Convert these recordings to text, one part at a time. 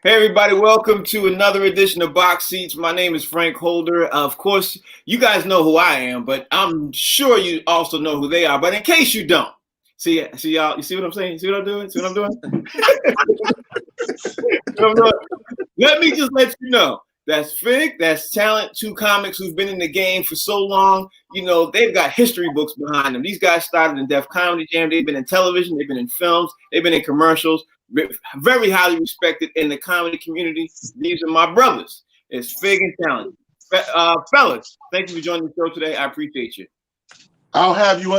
Hey everybody, welcome to another edition of Box Seats. My name is Frank Holder. Of course, you guys know who I am, but I'm sure you also know who they are. But in case you don't, see y'all, you see what I'm saying? See what I'm doing? See what I'm doing? Let me just let you know. That's Fig, that's Talent, two comics who've been in the game for so long. You know, they've got history books behind them. These guys started in Def Comedy Jam. They've been in television, they've been in films, they've been in commercials, very highly respected in the comedy community. These are my brothers. It's Fig and Talent. Fellas, thank you for joining the show today. I appreciate you. I'll have you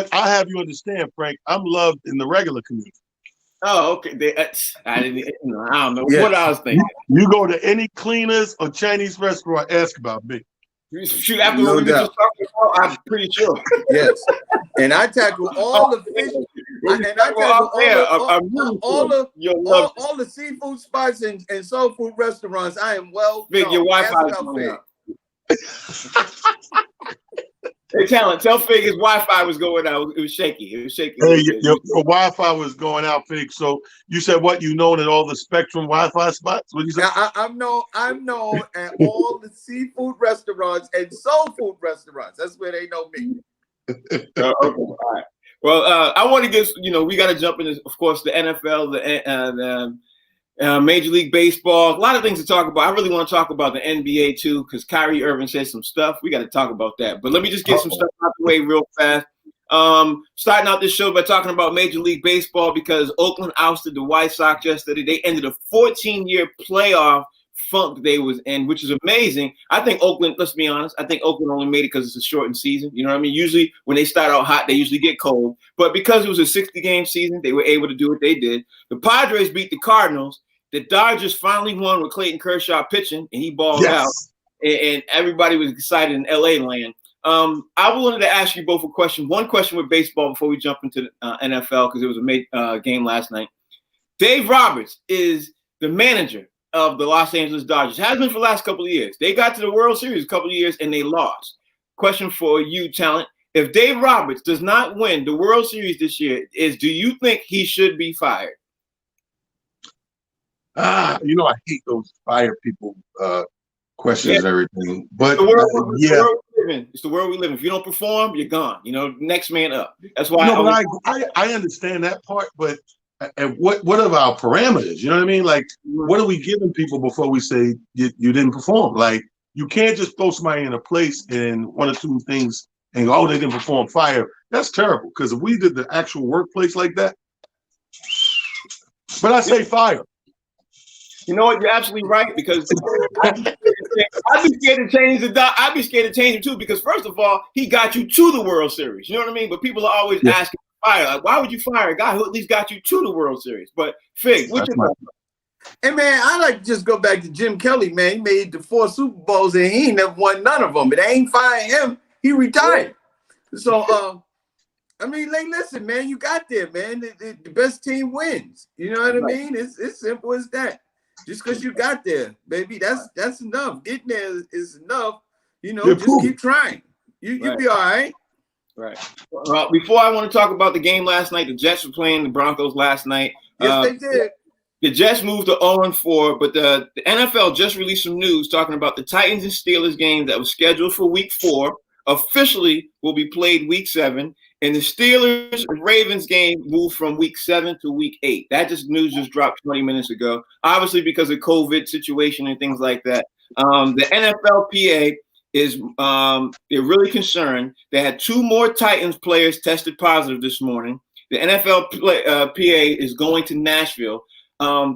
understand, Frank. I'm loved in the regular community. Oh, okay. I don't know what I was thinking. You go to any cleaners or Chinese restaurant, ask about me. Shoot, after what we were just talking about, I'm pretty sure. Yes, and I tackle all the fish, and I tackle all the seafood spots and soul food restaurants. I am well. Vic, your Wi-Fi is going out. Hey, Talent, tell Fig his Wi-Fi was going out. It was shaky. It was shaky. Hey, your Wi-Fi was going out, Fig. So you said what? You known at all the Spectrum Wi-Fi spots? What you say? I'm known at all the seafood restaurants and soul food restaurants. That's where they know me. Okay, all right. Well, I want to get, we got to jump into, of course, the NFL, the Major League Baseball, a lot of things to talk about. I really want to talk about the NBA too, because Kyrie Irving said some stuff. We got to talk about that. But let me just get some stuff out the way real fast. Starting out this show by talking about Major League Baseball, because Oakland ousted the White Sox yesterday. They ended a 14-year playoff funk they was in, which is amazing. I think Oakland, let's be honest, I think Oakland only made it because it's a shortened season. You know what I mean? Usually when they start out hot, they usually get cold. But because it was a 60-game season, they were able to do what they did. The Padres beat the Cardinals. The Dodgers finally won with Clayton Kershaw pitching, and he balled out, and everybody was excited in LA land. I wanted to ask you both a question. One question with baseball before we jump into the NFL, because it was a game last night. Dave Roberts is the manager of the Los Angeles Dodgers. Has been for the last couple of years. They got to the World Series a couple of years, and they lost. Question for you, Talent. If Dave Roberts does not win the World Series this year, do you think he should be fired? I hate those fire people questions and everything. But it's the world we live in. If you don't perform, you're gone. Next man up. That's why. No, I understand that part, but what are our parameters? You know what I mean? Like, what are we giving people before we say you didn't perform? Like, you can't just throw somebody in a place and one or two things and go, oh, they didn't perform, fire. That's terrible. Because if we did the actual workplace like that, but I say fire. You know what? You're absolutely right, because I'd be scared to change I'd be scared to change him too, because first of all, he got you to the World Series. You know what I mean? But people are always asking fire. Like, why would you fire a guy who at least got you to the World Series? But Fig, what's your thought? Hey man, I like to just go back to Jim Kelly. Man, he made the 4 Super Bowls and he ain't never won none of them. But they ain't firing him. He retired. So I mean, like, listen, man, you got there, man. The best team wins. You know what I mean? It's simple as that. Just because you got there, baby, that's enough. Getting there is enough. Just keep trying. You'll be all right. Right. Well, before I want to talk about the game last night, the Jets were playing the Broncos last night. Yes, they did. The Jets moved to 0-4, but the NFL just released some news talking about the Titans and Steelers game that was scheduled for Week 4 officially will be played Week 7. And the Steelers and Ravens game moved from Week 7 to Week 8. That news just dropped 20 minutes ago. Obviously, because of COVID situation and things like that. The NFLPA is they're really concerned. They had 2 more Titans players tested positive this morning. The NFLPA is going to Nashville.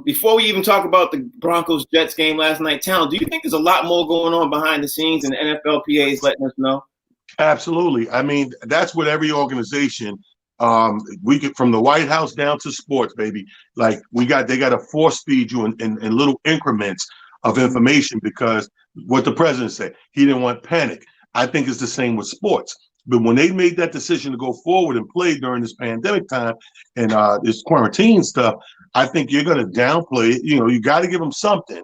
Before we even talk about the Broncos Jets game last night, Talent, do you think there's a lot more going on behind the scenes and the NFLPA is letting us know? Absolutely. I mean, that's what every organization, we get from the White House down to sports, baby. Like they got to force feed you in little increments of information, because what the president said, he didn't want panic. I think it's the same with sports. But when they made that decision to go forward and play during this pandemic time and this quarantine stuff, I think you're going to downplay it. You got to give them something.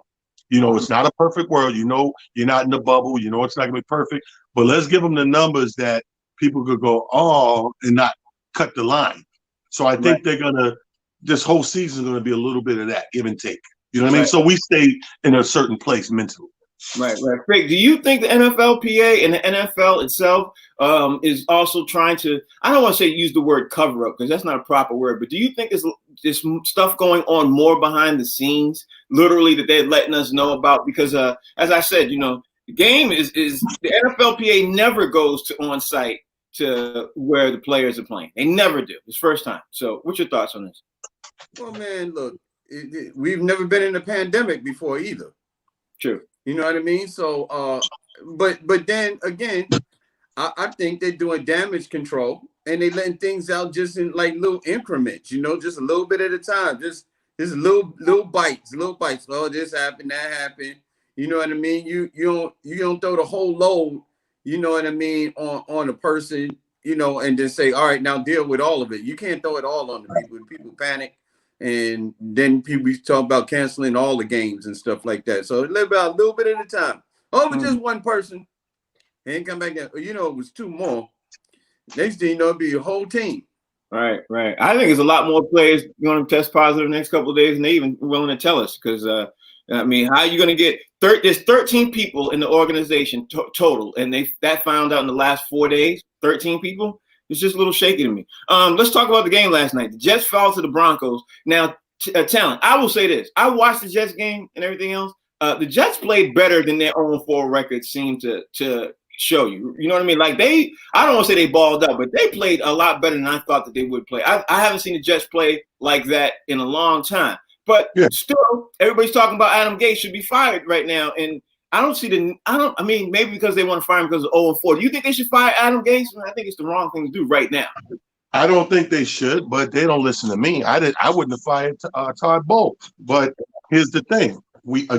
It's not a perfect world. You're not in the bubble. It's not going to be perfect. But let's give them the numbers that people could go, oh, and not cut the line. So I think they're going to, this whole season is going to be a little bit of that, give and take. You know what I mean? So we stay in a certain place mentally. Right. Craig, do you think the NFLPA and the NFL itself is also trying to, I don't want to say use the word cover up because that's not a proper word, but do you think there's stuff going on more behind the scenes, literally, that they're letting us know about? Because as I said, the game is the NFLPA never goes to on site to where the players are playing. They never do. It's first time. So what's your thoughts on this? Well, man, look, we've never been in a pandemic before either. True. You know what I mean? So, but then again, I think they're doing damage control and they letting things out just in like little increments, just a little bit at a time, just little bites. Oh, this happened, that happened. You know what I mean? You don't throw the whole load, you know what I mean, on a person, and then say, all right, now deal with all of it. You can't throw it all on the people. People panic. And then people talk about canceling all the games and stuff like that. So live about a little bit at a time. Oh, it was just one person. And come back down. It was two more. Next thing you know, it'll be a whole team. Right. I think there's a lot more players going to test positive the next couple of days, and they even willing to tell us. Because, how are you going to get there's 13 people in the organization total, and that found out in the last 4 days, 13 people. It's just a little shaky to me. Let's talk about the game last night. The Jets fell to the Broncos. Now, talent. I will say this. I watched the Jets game and everything else. The Jets played better than their 0-4 record seemed to show you. You know what I mean? Like I don't want to say they balled up, but they played a lot better than I thought that they would play. I haven't seen the Jets play like that in a long time. But still, everybody's talking about Adam Gase should be fired right now. And maybe because they want to fire him because of 0-4. Do you think they should fire Adam Gase? I think it's the wrong thing to do right now. I don't think they should, but they don't listen to me. I wouldn't have fired Todd Bowles. But here's the thing. We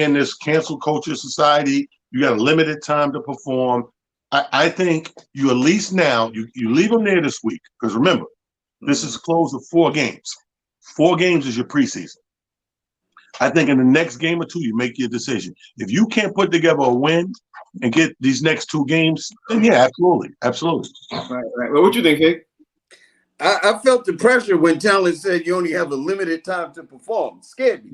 in this cancel culture society. You got a limited time to perform. I think you at least now, you leave them there this week. Because remember, this is close to 4 games. 4 games is your preseason. I think in the next game or two, you make your decision. If you can't put together a win and get these next 2 games, then yeah, absolutely. Right. Well, what you think, Vic? I felt the pressure when Talent said you only have a limited time to perform. It scared me.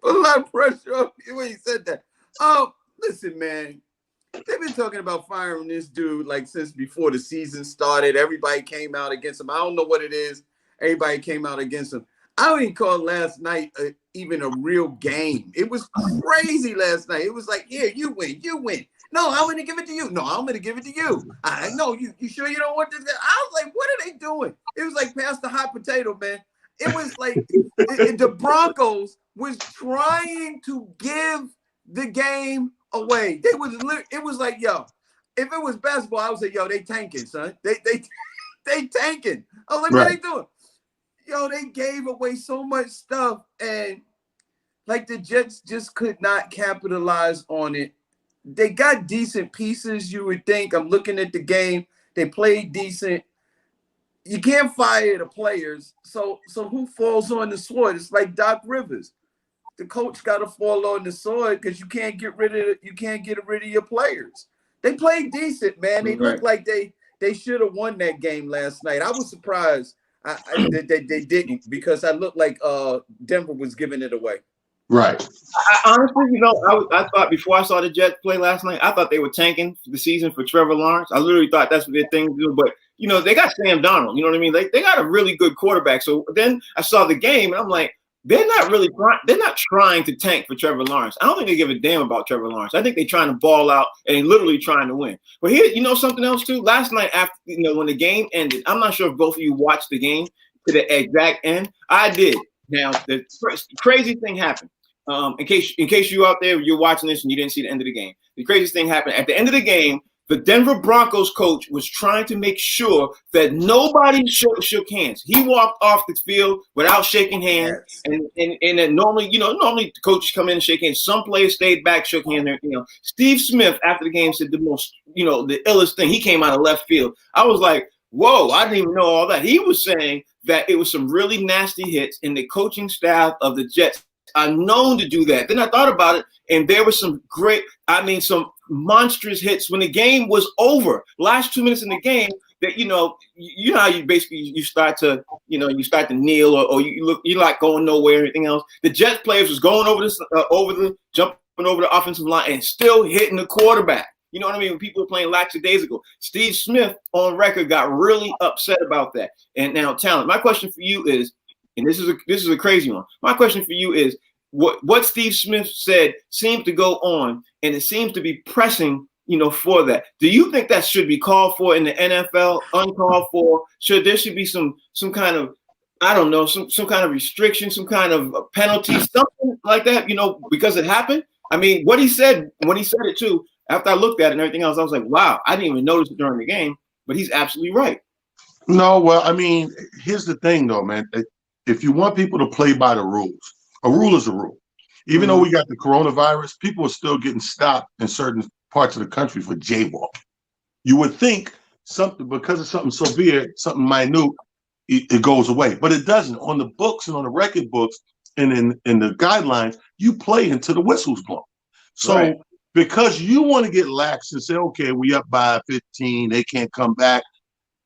A lot of pressure on me when he said that. Oh, listen, man. They've been talking about firing this dude like since before the season started. Everybody came out against him. I don't know what it is. Everybody came out against him. I don't even call last night even a real game. It was crazy last night. It was like, yeah, you win. No, I'm going to give it to you. No, I'm going to give it to you. I know. You sure you don't want this? I was like, what are they doing? It was like pass the hot potato, man. It was like the Broncos was trying to give the game away. It was like, yo, if it was basketball, I would say, yo, they tanking, son. They tanking. I was like, what are they doing? Yo, they gave away so much stuff, and like the Jets just could not capitalize on it. They got decent pieces, you would think. I'm looking at the game. They played decent. You can't fire the players. So who falls on the sword? It's like Doc Rivers. The coach got to fall on the sword because you can't get rid of your players. They played decent, man. They looked like they should have won that game last night. I was surprised that they didn't, because I looked like Denver was giving it away. Right. Honestly, I thought before I saw the Jets play last night, I thought they were tanking the season for Trevor Lawrence. I literally thought that's what their thing to do. But they got Sam Darnold. You know what I mean? They got a really good quarterback. So then I saw the game and I'm like, they're not trying to tank for Trevor Lawrence. I don't think they give a damn about Trevor Lawrence. I think they're trying to ball out and literally trying to win. But here, something else too. Last night after when the game ended, I'm not sure if both of you watched the game to the exact end. I did. Now the crazy thing happened. In case you out there, you're watching this and you didn't see the end of the game. The craziest thing happened at the end of the game. The Denver Broncos coach was trying to make sure that nobody shook hands. He walked off the field without shaking hands, and normally the coaches come in and shake hands. Some players stayed back, shook hands. Steve Smith after the game said the most, the illest thing. He came out of left field. I was like, whoa, I didn't even know all that. He was saying that it was some really nasty hits, and the coaching staff of the Jets are known to do that. Then I thought about it, and there were some some monstrous hits when the game was over. Last 2 minutes in the game, that you know how you basically you start to kneel or you're like going nowhere or anything else. The Jets players was going over this jumping over the offensive line and still hitting the quarterback. You know what I mean? When people were playing lackadaisical. Steve Smith on record got really upset about that. And now, Talent, my question for you is, and this is a crazy one. My question for you is, what Steve Smith said seems to go on, and it seems to be pressing, for that. Do you think that should be called for in the NFL? Uncalled for? There should be some kind of, I don't know, some kind of restriction, some kind of penalty, something like that, because it happened? I mean, what he said when he said it too. After I looked at it and everything else, I was like, wow, I didn't even notice it during the game, but he's absolutely right. No, well, I mean, here's the thing, though, man. If you want people to play by the rules, a rule is a rule. Even though we got the coronavirus, people are still getting stopped in certain parts of the country for jaywalking. You would think something, because of something severe, something minute, it goes away. But it doesn't. On the books and on the record books and in the guidelines, you play until the whistle's blown. So right. Because you want to get lax and say, okay, we up by 15, they can't come back.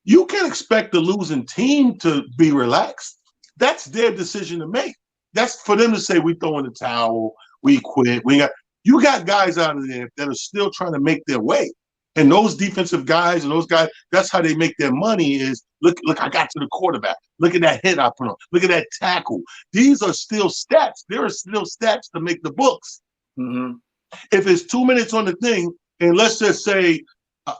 You can't expect the losing team to be relaxed. That's their decision to make. That's for them to say, we throw in the towel, we quit. You got guys out of there that are still trying to make their way. And those defensive guys and those guys, that's how they make their money is, look, I got to the quarterback. Look at that hit I put on. Look at that tackle. These are still stats. There are still stats to make the books. Mm-hmm. If it's 2 minutes on the thing, and let's just say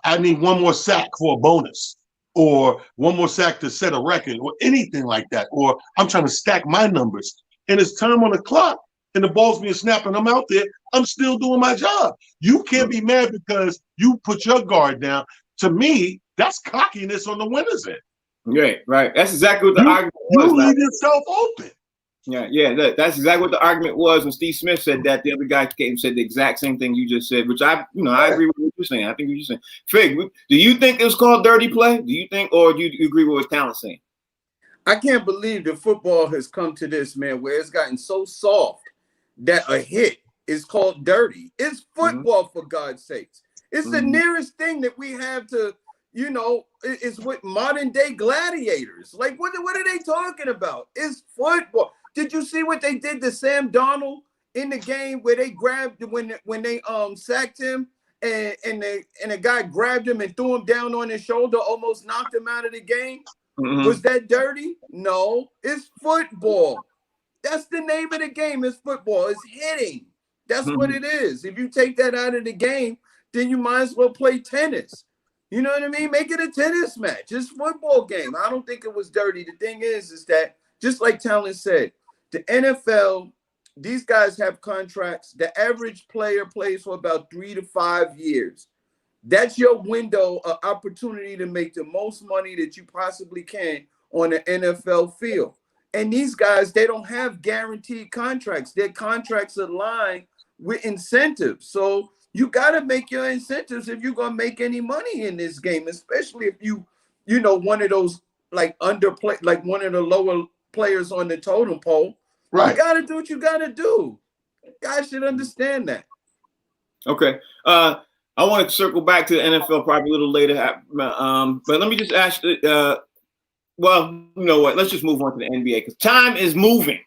I need one more sack for a bonus, or one more sack to set a record, or anything like that, or I'm trying to stack my numbers, and it's time on the clock, and the ball's being snapped, and I'm out there, I'm still doing my job. You can't be mad because you put your guard down. To me, that's cockiness on the winner's end. Right. That's exactly what the argument was. You leave yourself open. Yeah. That's exactly what the argument was when Steve Smith said that. The other guy came and said the exact same thing you just said, which I agree with what you're saying. I think what you're saying. Fig, do you think it was called dirty play? Do you think, or do you agree with what Talent's saying? I can't believe that football has come to this, man, where it's gotten so soft that a hit is called dirty. It's football, for God's sakes. It's the nearest thing that we have to, it's with modern day gladiators. Like, what are they talking about? It's football. Did you see what they did to Sam Darnold in the game where they grabbed when they sacked him and a guy grabbed him and threw him down on his shoulder, almost knocked him out of the game? Mm-hmm. Was that dirty? No, it's football. That's the name of the game. It's football. It's hitting. That's what it is. If you take that out of the game, then you might as well play tennis. You know what I mean? Make it a tennis match. It's a football game. I don't think it was dirty. The thing is that, just like Talent said, the NFL, these guys have contracts. The average player plays for about 3 to 5 years. That's your window of opportunity to make the most money that you possibly can on the NFL field. And these guys, they don't have guaranteed contracts. Their contracts align with incentives. So you got to make your incentives if you're going to make any money in this game, especially if one of those like underplay, like one of the lower players on the totem pole. Right. You got to do what you got to do. Guys should understand that. Okay. I want to circle back to the NFL probably a little later. But let me just ask well, you know what? Let's just move on to the NBA because time is moving.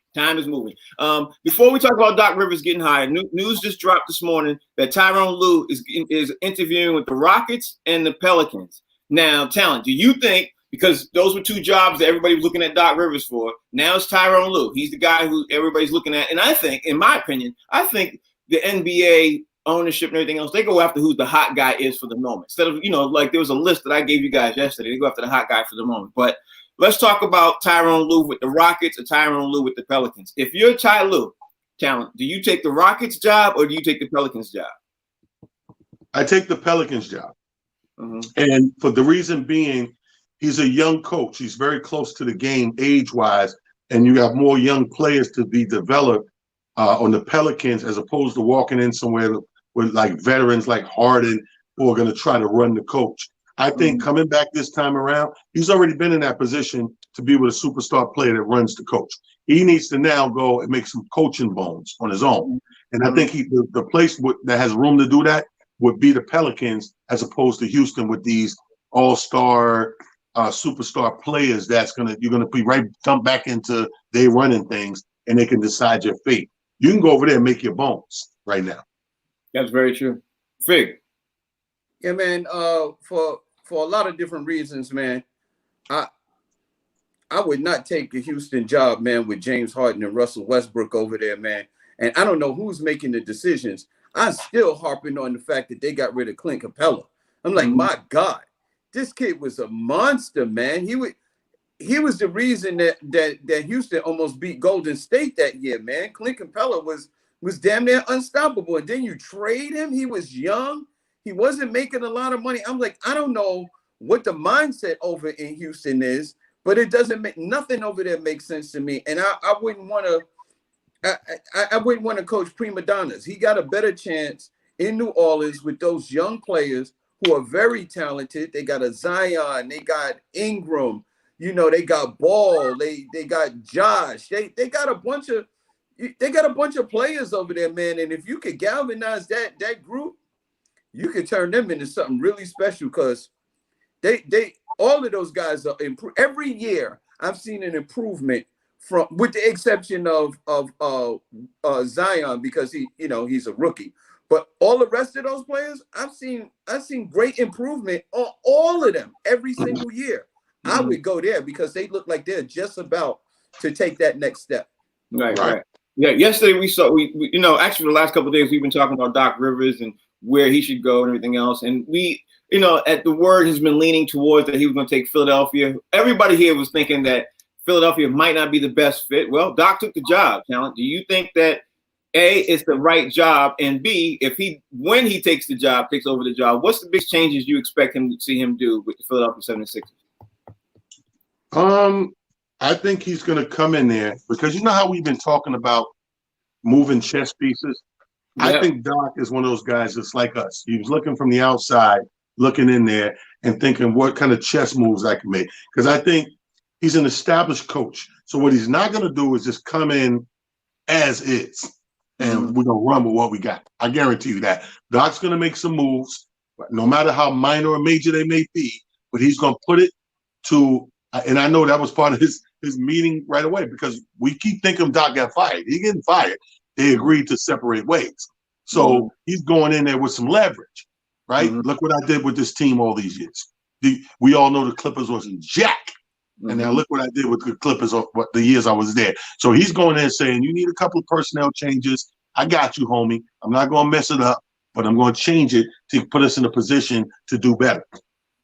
Before we talk about Doc Rivers getting hired, news just dropped this morning that Tyronn Lue is interviewing with the Rockets and the Pelicans. Now, Talent, do you think, because those were two jobs that everybody was looking at Doc Rivers for, now it's Tyronn Lue. He's the guy who everybody's looking at. And I think, in my opinion, the NBA ownership and everything else, they go after who the hot guy is for the moment. Instead of, like there was a list that I gave you guys yesterday. They go after the hot guy for the moment. But let's talk about Tyronn Lue with the Rockets or Tyronn Lue with the Pelicans. If you're Ty Lue, Talent, do you take the Rockets job or do you take the Pelicans job? I take the Pelicans job. And for the reason being, he's a young coach. He's very close to the game age-wise, and you have more young players to be developed on the Pelicans as opposed to walking in somewhere with like veterans like Harden who are going to try to run the coach. I think coming back this time around, he's already been in that position to be with a superstar player that runs the coach. He needs to now go and make some coaching bones on his own. And I think the place that has room to do that would be the Pelicans as opposed to Houston with these all-star, superstar players you're gonna be right dump back into they running things, and they can decide your fate. You can go over there and make your bones right now. That's very true. Fig. Yeah, man. For a lot of different reasons, man. I would not take a Houston job, man, with James Harden and Russell Westbrook over there, man. And I don't know who's making the decisions. I'm still harping on the fact that they got rid of Clint Capella. I'm like, my God, this kid was a monster, man. He was the reason that Houston almost beat Golden State that year, man. Clint Capella was damn near unstoppable. And then you trade him. He was young. He wasn't making a lot of money. I'm like, I don't know what the mindset over in Houston is, but it doesn't make nothing over there makes sense to me. And I wouldn't want to. I wouldn't want to coach prima donnas. He got a better chance in New Orleans with those young players who are very talented. They got a Zion. They got Ingram. You know, they got Ball. They got Josh. They got a bunch of players over there, man. And if you could galvanize that group, you could turn them into something really special, because they all of those guys are every year. I've seen an improvement with the exception of Zion, because he's a rookie. But all the rest of those players, I've seen great improvement on all of them every single year. I would go there because they look like they're just about to take that next step. Right. Yeah. Yesterday we actually the last couple of days we've been talking about Doc Rivers and where he should go and everything else. And we, at the word has been leaning towards that he was going to take Philadelphia. Everybody here was thinking that Philadelphia might not be the best fit. Well, Doc took the job, Talent. Do you think that A, it's the right job, and B, when he takes over the job, what's the big changes you expect him to see him do with the Philadelphia 76ers? I think he's going to come in there because you know how we've been talking about moving chess pieces. Yep. I think Doc is one of those guys that's like us. He was looking from the outside, looking in there and thinking what kind of chess moves I can make. Because I think he's an established coach. So what he's not going to do is just come in as is. And we're going to run with what we got. I guarantee you that. Doc's going to make some moves, no matter how minor or major they may be, but he's going to put it to, and I know that was part of his meeting right away, because we keep thinking Doc got fired. He getting fired. They agreed to separate ways. So he's going in there with some leverage, right? Look what I did with this team all these years. We all know the Clippers wasn't jack. And now look what I did with the Clippers the years I was there. So he's going in saying, you need a couple of personnel changes. I got you, homie. I'm not going to mess it up, but I'm going to change it to put us in a position to do better.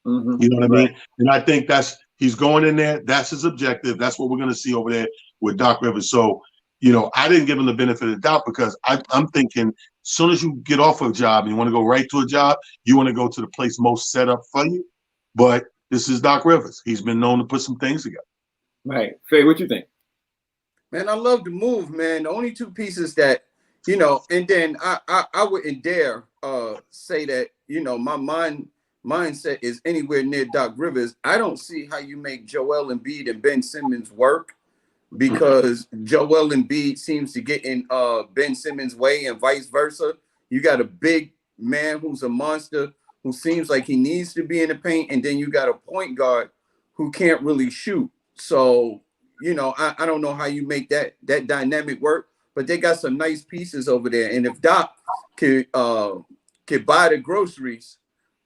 You know what I mean? And I think he's going in there. That's his objective. That's what we're going to see over there with Doc Rivers. So, I didn't give him the benefit of the doubt because I'm thinking as soon as you get off a job and you want to go right to a job, you want to go to the place most set up for you. But this is Doc Rivers. He's been known to put some things together. Right. Faye, what you think? Man, I love the move, man. The only two pieces that, and then I wouldn't dare say that, my mindset is anywhere near Doc Rivers. I don't see how you make Joel Embiid and Ben Simmons work, because Joel Embiid seems to get in Ben Simmons' way and vice versa. You got a big man who's a monster who seems like he needs to be in the paint, and then you got a point guard who can't really shoot. So, I don't know how you make that dynamic work, but they got some nice pieces over there. And if Doc could buy the groceries,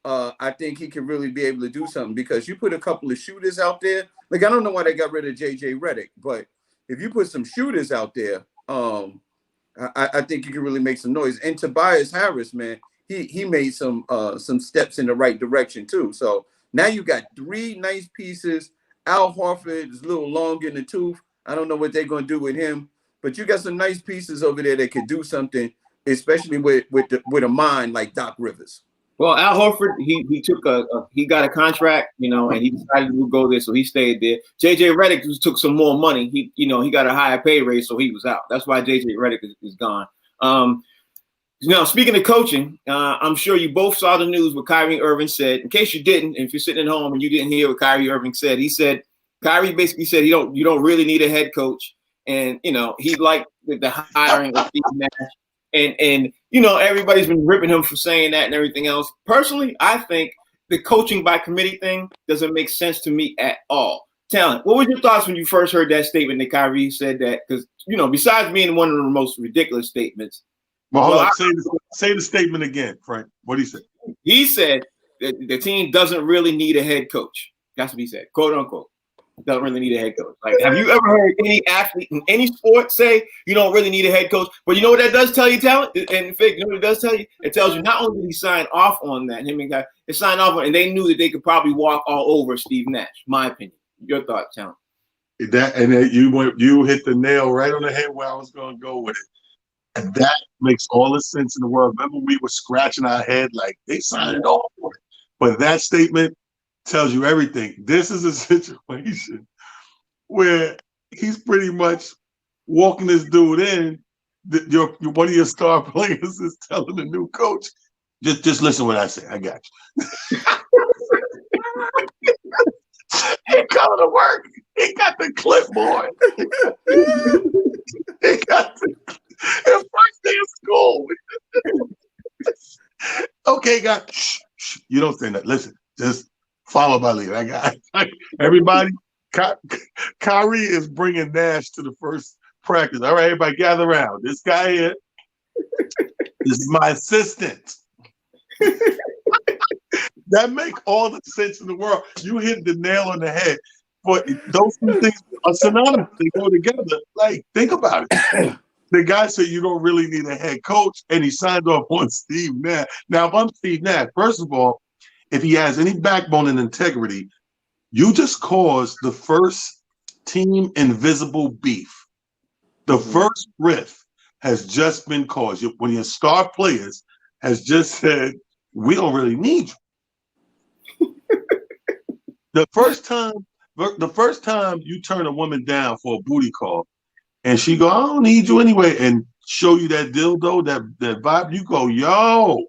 I think he could really be able to do something, because you put a couple of shooters out there. Like, I don't know why they got rid of JJ Redick, but if you put some shooters out there, I think you can really make some noise. And Tobias Harris, man, he made some steps in the right direction too. So now you got three nice pieces. Al Horford is a little long in the tooth. I don't know what they're going to do with him, but you got some nice pieces over there that could do something, especially with a mind like Doc Rivers. Well, Al Horford, he got a contract, and he decided to go there, so he stayed there. JJ Redick just took some more money. He got a higher pay raise, so he was out. That's why JJ Redick is gone. Now, speaking of coaching, I'm sure you both saw the news what Kyrie Irving said. In case you didn't, if you're sitting at home and you didn't hear what Kyrie Irving said, Kyrie basically said you don't really need a head coach, and he liked the hiring of Steve Nash. And everybody's been ripping him for saying that and everything else. Personally, I think the coaching by committee thing doesn't make sense to me at all. Talent, what were your thoughts when you first heard that statement that Kyrie said that? Because, besides being one of the most ridiculous statements. Well, hold on. Say the statement again, Frank. What did he say? He said that the team doesn't really need a head coach. That's what he said, quote unquote. Doesn't really need a head coach. Like, have you ever heard any athlete in any sport say you don't really need a head coach? But you know what that does tell you, Talent? And Fig, you know what it does tell you? It tells you not only did he sign off on that, him and guy, they signed off on, and they knew that they could probably walk all over Steve Nash. My opinion. Your thoughts, Talent? You hit the nail right on the head where I was going to go with it. And that makes all the sense in the world. Remember, we were scratching our head like they signed off on it. But that statement tells you everything. This is a situation where he's pretty much walking this dude in. One of your star players is telling the new coach, just listen to what I say. I got you. He coming to work. He got the clipboard. He got the first day of school. Okay, guys. Shh. You don't say that. Listen, just follow my lead. I got everybody. Kyrie is bringing Nash to the first practice. All right, everybody, gather around. This guy here. This is my assistant. That make all the sense in the world. You hit the nail on the head. But those two things are synonymous. They go together. Like, think about it. The guy said you don't really need a head coach, and he signed off on Steve Nash. Now, if I'm Steve Nash, first of all, if he has any backbone and integrity, you just caused the first team invisible beef. The first rift has just been caused. When your star players has just said, we don't really need you. The first time you turn a woman down for a booty call, and she go, I don't need you anyway, and show you that dildo, that vibe, you go, yo,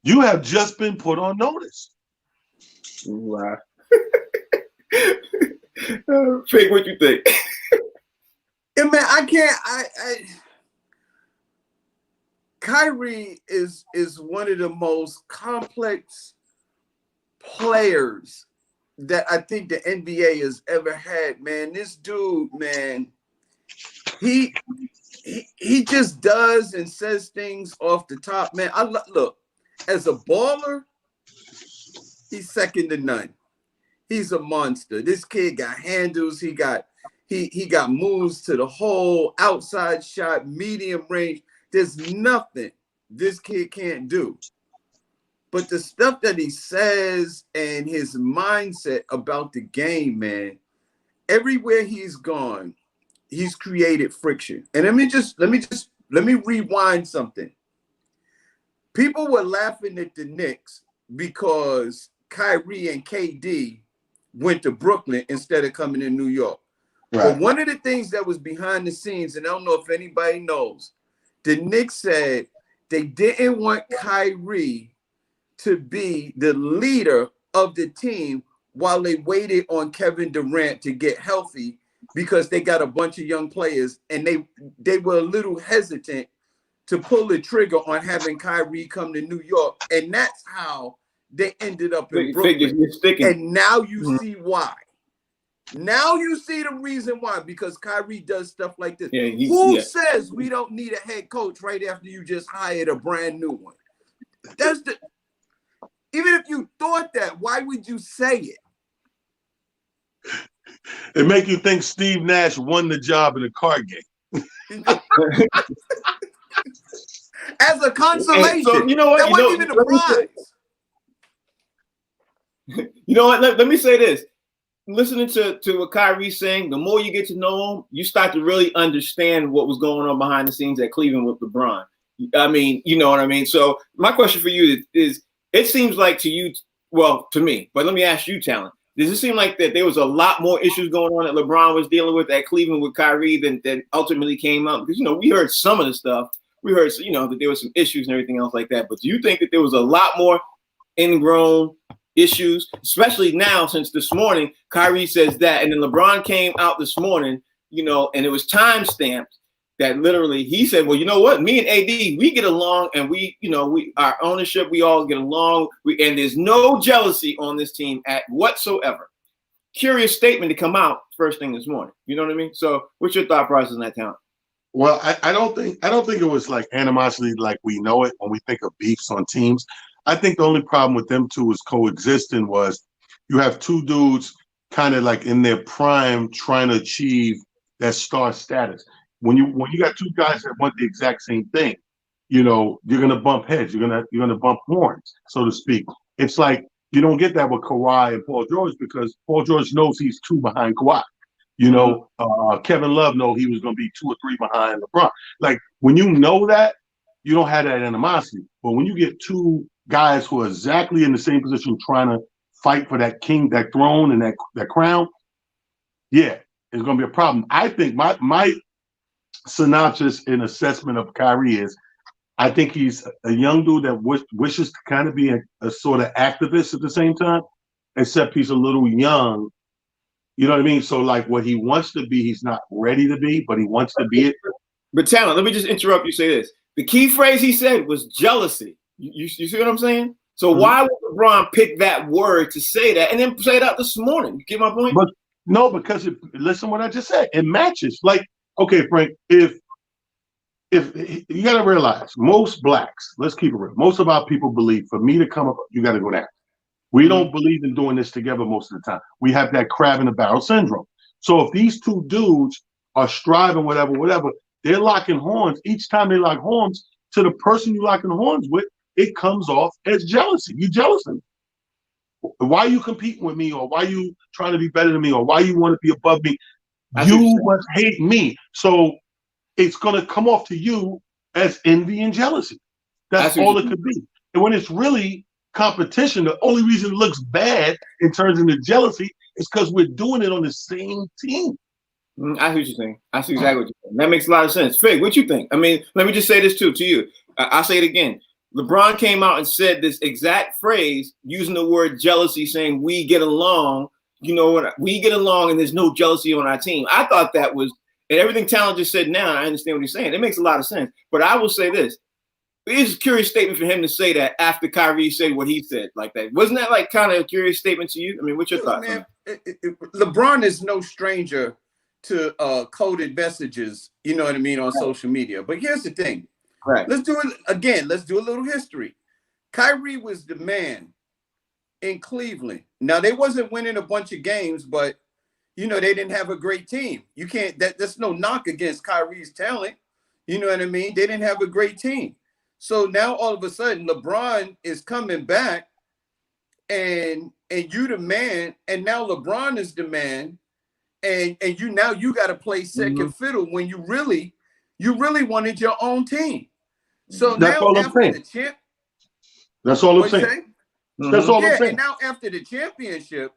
you have just been put on notice. Wow. Fake, what you think? Yeah, man, I can't. Kyrie is one of the most complex players that I think the NBA has ever had, man. This dude, man, he just does and says things off the top, man. Look, as a baller, he's second to none. He's a monster. This kid got handles. He got moves to the hole, outside shot, medium range. There's nothing this kid can't do. But the stuff that he says and his mindset about the game, man, everywhere he's gone, he's created friction. And let me rewind something. People were laughing at the Knicks because Kyrie and KD went to Brooklyn instead of coming to New York. Right. But one of the things that was behind the scenes, and I don't know if anybody knows, the Knicks said they didn't want Kyrie to be the leader of the team while they waited on Kevin Durant to get healthy because they got a bunch of young players, and they were a little hesitant to pull the trigger on having Kyrie come to New York. And that's how they ended up in Brooklyn. And now you see why. Now you see the reason why, because Kyrie does stuff like this. Yeah, Who says we don't need a head coach right after you just hired a brand new one? Even if you thought that, why would you say it? It make you think Steve Nash won the job in a card game. As a consolation. So, you know what? That wasn't even a prize. You know what? Let me say this. Listening to what Kyrie's saying, the more you get to know him, you start to really understand what was going on behind the scenes at Cleveland with LeBron. I mean, you know what I mean? So my question for you is it seems like to you, well, to me, but let me ask you, Talent. Does it seem like that there was a lot more issues going on that LeBron was dealing with at Cleveland with Kyrie than ultimately came out? Because, we heard some of the stuff. We heard, that there was some issues and everything else like that. But do you think that there was a lot more ingrown issues, especially now since this morning, Kyrie says that, and then LeBron came out this morning, and it was time stamped that literally he said, well, you know what? Me and AD, we get along, and our ownership, we all get along. And there's no jealousy on this team at whatsoever. Curious statement to come out first thing this morning. You know what I mean? So what's your thought process on that, Talent? Well, I don't think it was like animosity like we know it when we think of beefs on teams. I think the only problem with them two was coexisting was you have two dudes kind of like in their prime trying to achieve that star status. When you got two guys that want the exact same thing, you're gonna bump heads, you're gonna bump horns, so to speak. It's like you don't get that with Kawhi and Paul George because Paul George knows he's two behind Kawhi. Kevin Love know he was gonna be 2 or 3 behind LeBron. Like when you know that, you don't have that animosity. But when you get two guys who are exactly in the same position trying to fight for that throne and that crown, yeah, it's gonna be a problem. I think my synopsis and assessment of Kyrie is I think he's a young dude that wishes to kind of be a sort of activist at the same time, except he's a little young. You know what I mean? So like what he wants to be, he's not ready to be, but he wants to be it. But Talent, let me just interrupt you. Say this: the key phrase he said was jealousy. You see what I'm saying? So why would LeBron pick that word to say that and then say it out this morning? You get my point? But no, because listen what I just said. It matches. Like, okay, Frank, if you got to realize most blacks, let's keep it real. Most of our people believe for me to come up, you got to go down. We don't believe in doing this together most of the time. We have that crab in the barrel syndrome. So if these two dudes are striving, whatever, they're locking horns. Each time they lock horns to the person you locking horns with, it comes off as jealousy. You jealous of me. Why are you competing with me? Or why are you trying to be better than me? Or why you want to be above me? You must hate me. So it's going to come off to you as envy and jealousy. That's all it could be. And when it's really competition, the only reason it looks bad and turns into jealousy is because we're doing it on the same team. I hear what you're saying. I see exactly what you're saying. That makes a lot of sense. Fig, what you think? I mean, let me just say this to you. I'll say it again. LeBron came out and said this exact phrase using the word jealousy, saying we get along. You know what? We get along and there's no jealousy on our team. I thought that was, and everything Talent just said now, I understand what he's saying. It makes a lot of sense. But I will say this. It's a curious statement for him to say that after Kyrie said what he said like that. Wasn't that like kind of a curious statement to you? I mean, what's your thoughts? Man, LeBron is no stranger to coded messages, you know what I mean, on social media. But here's the thing. Right. Let's do it again. Let's do a little history. Kyrie was the man in Cleveland. Now, they wasn't winning a bunch of games, but, they didn't have a great team. You can't, that's no knock against Kyrie's talent. You know what I mean? They didn't have a great team. So now all of a sudden, LeBron is coming back and you the man, and now LeBron is the man, and you got to play second fiddle when you really wanted your own team. So that's now all after I'm saying. That's all I'm saying. That's all I'm saying. And now after the championship,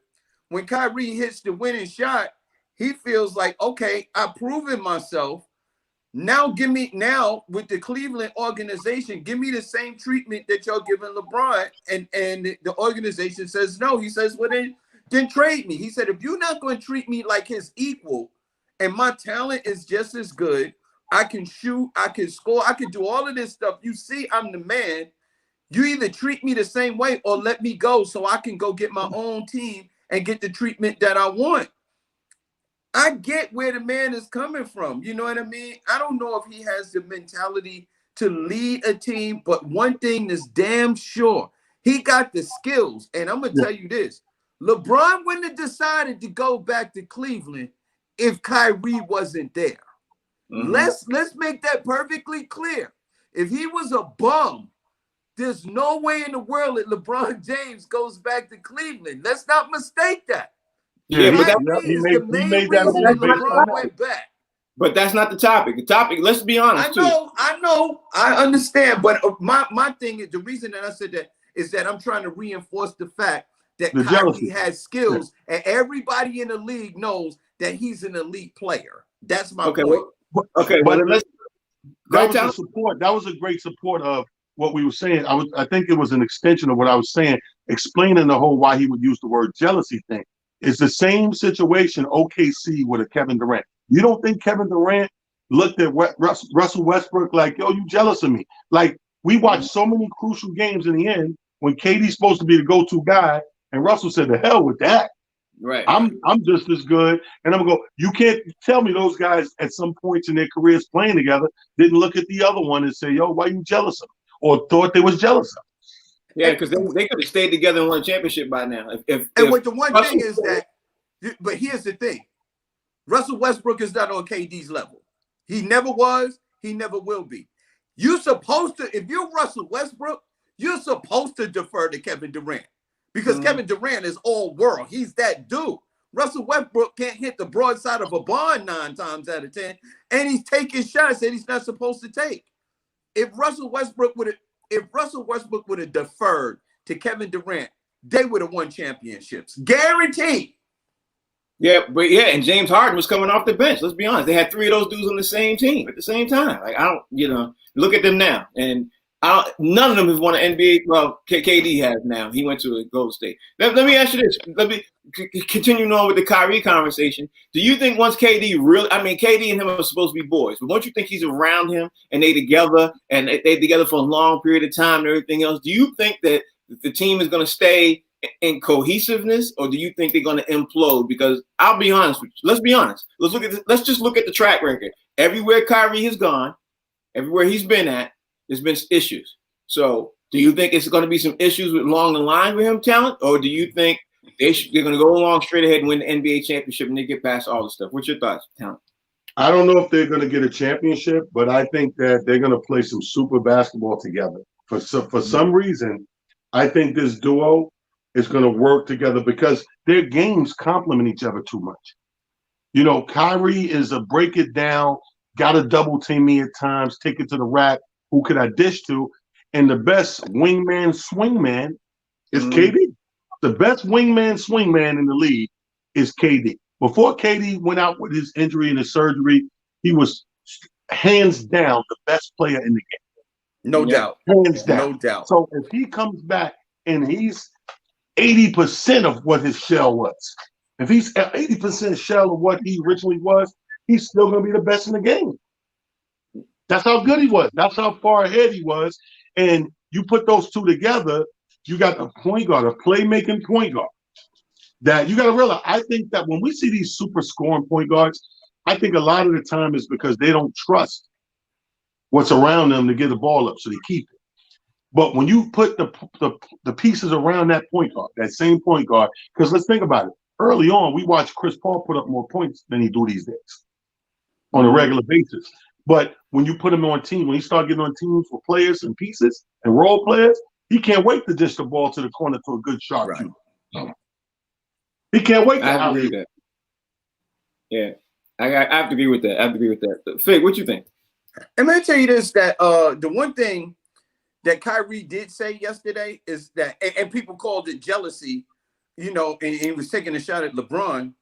when Kyrie hits the winning shot, he feels like, okay, I've proven myself. Now with the Cleveland organization, give me the same treatment that y'all giving LeBron. And the organization says no. He says, well, then trade me. He said, if you're not going to treat me like his equal, and my talent is just as good, I can shoot, I can score, I can do all of this stuff. You see, I'm the man. You either treat me the same way or let me go so I can go get my own team and get the treatment that I want. I get where the man is coming from. You know what I mean? I don't know if he has the mentality to lead a team, but one thing is damn sure. He got the skills. And I'm going to tell you this. LeBron wouldn't have decided to go back to Cleveland if Kyrie wasn't there. Let's make that perfectly clear. If he was a bum, there's no way in the world that LeBron James goes back to Cleveland. Let's not mistake that. Yeah, but he made that LeBron went back. But that's not the topic. The topic, let's be honest. I know. I understand. But my thing is, the reason that I said that is that I'm trying to reinforce the fact that Kyrie has skills, and everybody in the league knows that he's an elite player. That's my point. But that was a great support of what we were saying. I think it was an extension of what I was saying, explaining the whole why he would use the word jealousy thing. It's the same situation OKC with a Kevin Durant. You don't think Kevin Durant looked at Russell Westbrook like, yo, you jealous of me. Like, we watched so many crucial games in the end when KD's supposed to be the go-to guy, and Russell said, the hell with that. Right. I'm just as good. And I'm going to go, you can't tell me those guys at some points in their careers playing together didn't look at the other one and say, yo, why you jealous of him? Or thought they was jealous of him. Yeah, because they could have stayed together and won a championship by now. What the one thing is that, but here's the thing. Russell Westbrook is not on KD's level. He never was. He never will be. You're supposed to, if you're Russell Westbrook, you're supposed to defer to Kevin Durant because Kevin Durant is all world. He's that dude. Russell Westbrook can't hit the broadside of a barn 9 times out of 10, and he's taking shots that he's not supposed to take. If Russell Westbrook would have deferred to Kevin Durant, they would have won championships. Guaranteed. Yeah, and James Harden was coming off the bench. Let's be honest. They had 3 of those dudes on the same team at the same time. Like, I don't, look at them now. And none of them have won an NBA. Well, KD has now. He went to a Golden State. Let me ask you this. Let me continue on with the Kyrie conversation. Do you think once KD KD and him are supposed to be boys, but once you think he's around him and they together and they together for a long period of time and everything else, do you think that the team is going to stay in cohesiveness, or do you think they're going to implode? Because I'll be honest with you. Let's be honest. Let's just look at the track record. Everywhere Kyrie has gone, everywhere he's been at, there's been issues. So do you think it's going to be some issues along the line with him talent, or do you think they're going to go along straight ahead and win the NBA championship and they get past all the stuff? What's your thoughts, talent? I don't know if they're going to get a championship, but I think that they're going to play some super basketball together. For some reason, I think this duo is going to work together because their games complement each other too much. Kyrie is a break it down, got to double team me at times, take it to the rack. Who could I dish to? And the best wingman swingman is KD. The best wingman swingman in the league is KD. Before KD went out with his injury and his surgery, he was hands down the best player in the game. No doubt. Hands down. No doubt. So if he comes back and he's 80% of what his shell was, if he's 80% shell of what he originally was, he's still going to be the best in the game. That's how good he was. That's how far ahead he was. And you put those two together, you got a point guard, a playmaking point guard. That you got to realize, I think that when we see these super scoring point guards, I think a lot of the time is because they don't trust what's around them to get the ball up, so they keep it. But when you put the pieces around that point guard, that same point guard, because let's think about it. Early on, we watched Chris Paul put up more points than he do these days on a regular basis. But when you put him on team, when he start getting on teams for players and pieces and role players, he can't wait to dish the ball to the corner to a good shot. Right. He can't wait to agree with that. Yeah, I have to agree with that. Fig, what you think? I'm going to tell you this, that the one thing that Kyrie did say yesterday is that, and people called it jealousy, and he was taking a shot at LeBron.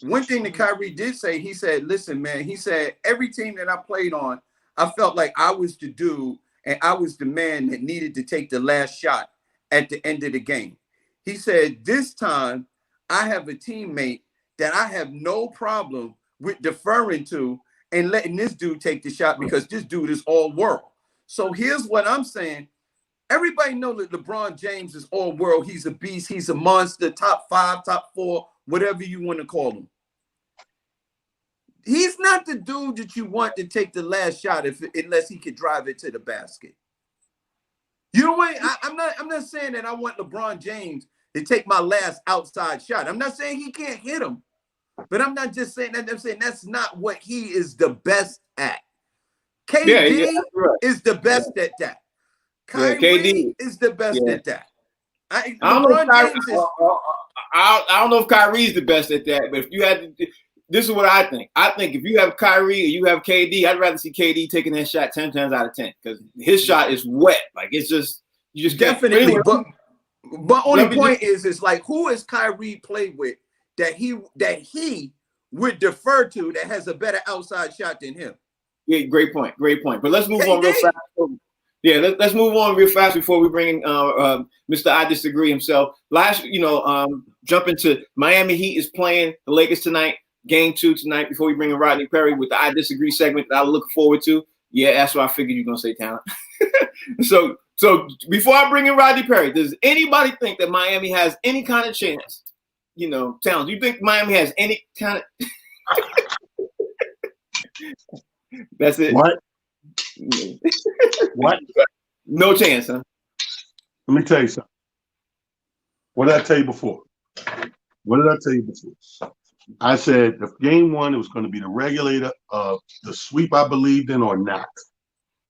One thing that Kyrie did say, he said, listen, man, he said, every team that I played on, I felt like I was the dude and I was the man that needed to take the last shot at the end of the game. He said, this time I have a teammate that I have no problem with deferring to and letting this dude take the shot because this dude is all world. So here's what I'm saying. Everybody know that LeBron James is all world. He's a beast. He's a monster, top 5, top 4, whatever you want to call him. He's not the dude that you want to take the last shot unless he could drive it to the basket. You know what? I'm not saying that I want LeBron James to take my last outside shot. I'm not saying he can't hit him, but I'm not just saying that. I'm saying that's not what he is the best at. KD is the best at that. Kyrie is the best at that. I don't know if Kyrie's the best at that, but if you had to, this is what I think. I think if you have Kyrie or you have KD, I'd rather see KD taking that shot 10 times out of 10 because his shot is wet. Like it's just you just definitely. But only point is like who has Kyrie played with that he would defer to that has a better outside shot than him? Yeah, great point. But let's move on real fast. Yeah, let's move on real fast before we bring in Mr. I Disagree himself. Jump into Miami Heat is playing the Lakers tonight. Game 2 tonight before we bring in Rodney Perry with the I Disagree segment that I look forward to. Yeah, that's what I figured you're going to say, Talent. So before I bring in Rodney Perry, does anybody think that Miami has any kind of chance? Talent, do you think Miami has any kind of That's it. What? What? No chance, huh? Let me tell you something. What did I tell you before? I said if game 1 it was going to be the regulator of the sweep I believed in or not.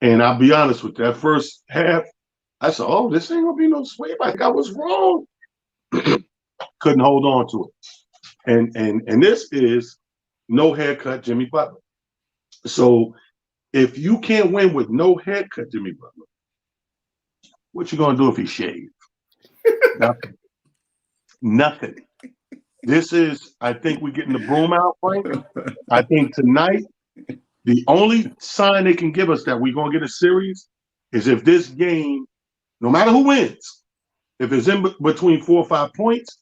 And I'll be honest with you, that first half, I said, oh, this ain't gonna be no sweep. I think I was wrong. Couldn't hold on to it. And this is no haircut Jimmy Butler. So if you can't win with no haircut Jimmy Butler, what you gonna do if he shaved? Nothing. Nothing. This is, I think we're getting the broom out, Frank. I think tonight, the only sign they can give us that we're going to get a series is if this game, no matter who wins, if it's in between 4 or 5 points,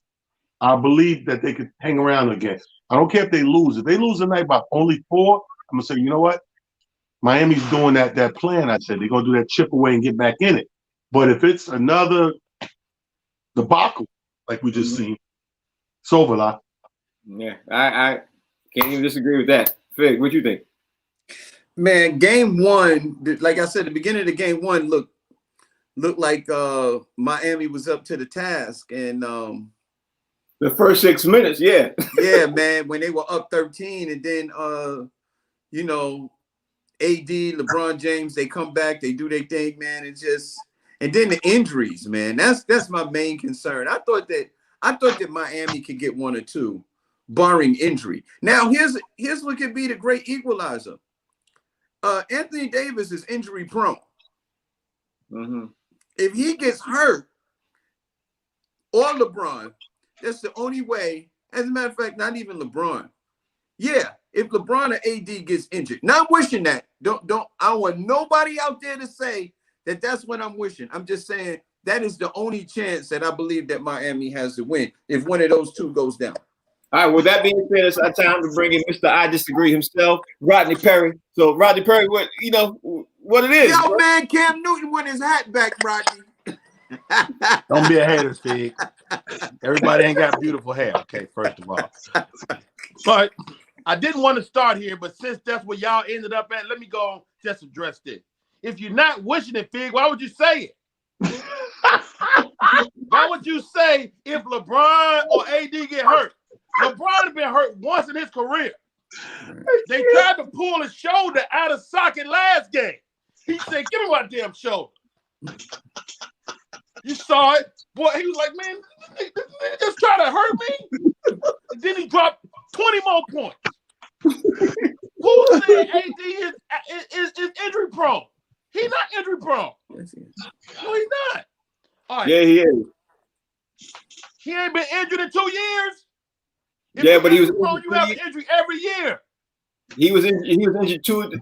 I believe that they could hang around again. I don't care if they lose. If they lose tonight by only 4, I'm going to say, you know what? Miami's doing that plan. I said they're going to do that chip away and get back in it. But if it's another debacle, like we just seen, it's over, La. Yeah, I can't even disagree with that. Fig, what you think? Man, game 1, like I said, the beginning of the game 1 looked like Miami was up to the task. And the first 6 minutes, yeah. Yeah, man, when they were up 13 and then AD, LeBron James, they come back, they do their thing, man. And then the injuries, man. That's my main concern. I thought that Miami could get 1 or 2, barring injury. Now, here's what could be the great equalizer. Anthony Davis is injury prone. Mm-hmm. If he gets hurt, or LeBron, that's the only way. As a matter of fact, not even LeBron. Yeah, if LeBron or AD gets injured. Not wishing that. I want nobody out there to say that that's what I'm wishing. I'm just saying that is the only chance that I believe that Miami has to win if one of those 2 goes down. All right, with that being said, it's our time to bring in Mr. I Disagree himself, Rodney Perry. So, Rodney Perry, what it is? Yo, man, Cam Newton won his hat back, Rodney. Don't be a hater, Steve. Everybody ain't got beautiful hair, okay, first of all. But I didn't want to start here, but since that's where y'all ended up at, let me go on, just address this. If you're not wishing it, Fig, why would you say it? Why would you say if LeBron or AD get hurt? LeBron has been hurt once in his career. They tried to pull his shoulder out of socket last game. He said, give me my damn shoulder. You saw it. Boy, he was like, man, this nigga just try to hurt me. And then he dropped 20 more points. Who said AD is injury prone? He's not injury prone. No, he's not. All right. Yeah, he is. He ain't been injured in 2 years. Yeah, but he was prone, you have an injury every year. He was injured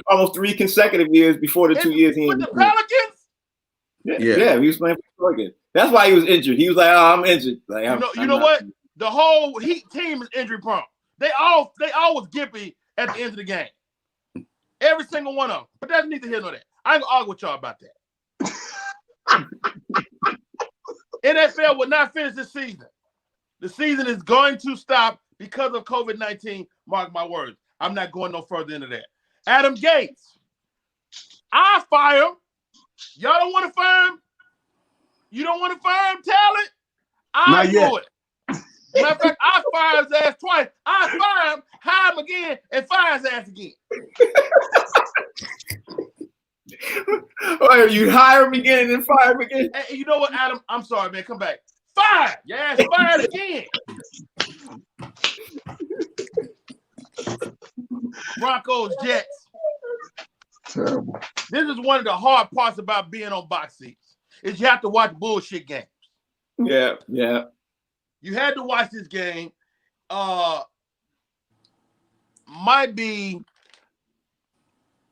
almost 3 consecutive years before the 2 years he with the Pelicans. Yeah, he was playing for the Pelicans. That's why he was injured. He was like, "Oh, I'm injured." Like, you know what? The whole Heat team is injury prone. They all was gimpy at the end of the game. Every single one of them. But that's neither here nor there. I ain't gonna argue with y'all about that. NFL will not finish this season. The season is going to stop because of COVID-19. Mark my words. I'm not going no further into that. Adam Gates. I fire him. Y'all don't want to fire him? You don't want to fire him, Talent? I do it. Matter of fact, I fire his ass twice. I fire him, hire him again, and fire his ass again. Or you hire him again and then fire him again? Hey, you know what, Adam? I'm sorry, man. Come back. Fire! Your ass fired again. Broncos, Jets. Terrible. This is one of the hard parts about being on box seats, is you have to watch bullshit games. Yeah. You had to watch this game. Might be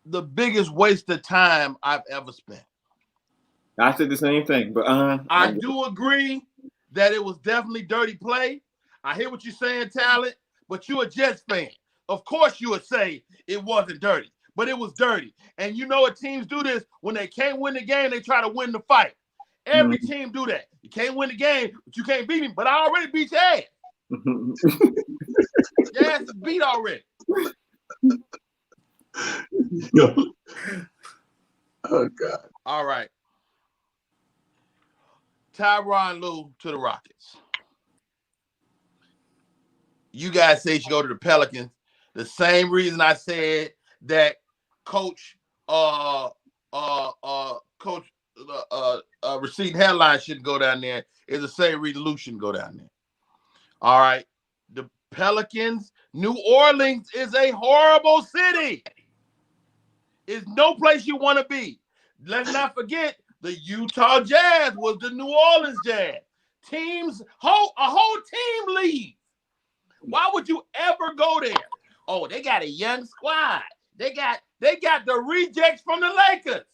the biggest waste of time I've ever spent. I said the same thing, but I do agree that it was definitely dirty play. I hear what you're saying, Talent, but you're a Jets fan. Of course you would say it wasn't dirty, but it was dirty. And you know what teams do this? When they can't win the game, they try to win the fight. Every team do that. You can't win the game, but you can't beat me. But I already beat your ass. Your ass is beat already. Oh, God. All right. Tyronn Lue to the Rockets. You guys say you should go to the Pelicans. The same reason I said that Coach Rashid Headline shouldn't go down there is the same reason Lue shouldn't go down there. All right. The Pelicans, New Orleans is a horrible city. It's no place you want to be. Let's not forget the Utah Jazz was the New Orleans Jazz. A whole team leaves. Why would you ever go there? Oh, they got a young squad. They got the rejects from the Lakers.